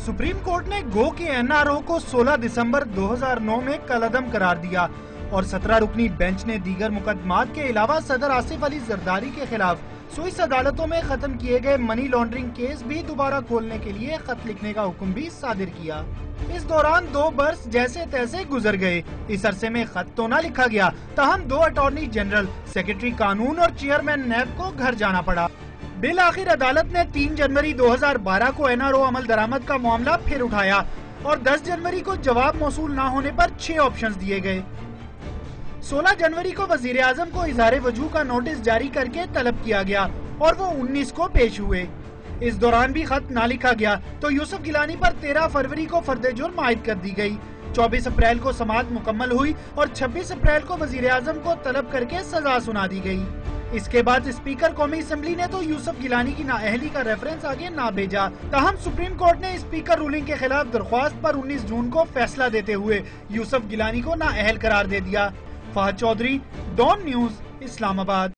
Supreme court ने गो के NRO को 16 दिसंबर 2009 में कलअदम करार दिया और 17 रुकनी बेंच ने दीगर मुकदमात के अलावा सदर आसिफ अली जरदारी के खिलाफ स्विस अदालतों में खत्म किए गए मनी लॉन्ड्रिंग केस भी दोबारा खोलने के लिए खत लिखने का हुक्म भी सादिर किया। इस दौरान 2 बरस जैसे तैसे गुजर गए। इस अरसे में खत तो न लिखा गया, ताहम 2 अटॉर्नी जनरल, सेक्रेटरी कानून और चेयरमैन नैब को घर जाना पड़ा। बिल आखिर अदालत ने 3 जनवरी 2012 को एनआरओ अमल दरामद का मामला फिर उठाया और 10 जनवरी को जवाब मौसूल न होने पर 6 ऑप्शंस दिए गए। 16 जनवरी को वजीर आजम को इजहार वजूह का नोटिस जारी करके तलब किया गया और वो 19 को पेश हुए। इस दौरान भी खत ना लिखा गया तो यूसुफ गिलानी पर 13 फरवरी को फर्द जुर्म आयद कर दी गई। 24 अप्रैल को समाअत मुकम्मल हुई और 26 अप्रैल को वजीर आजम को तलब करके सजा सुना दी गई। इसके बाद स्पीकर कौमी असम्बली ने तो यूसुफ गिलानी की नाअहली का रेफरेंस आगे ना भेजा। ताहम सुप्रीम कोर्ट ने स्पीकर रूलिंग के खिलाफ दरख्वास्त पर 19 जून को फैसला देते हुए यूसुफ गिलानी को नाअहल करार दे दिया। Fahad Chaudhry, Dawn news, Islamabad.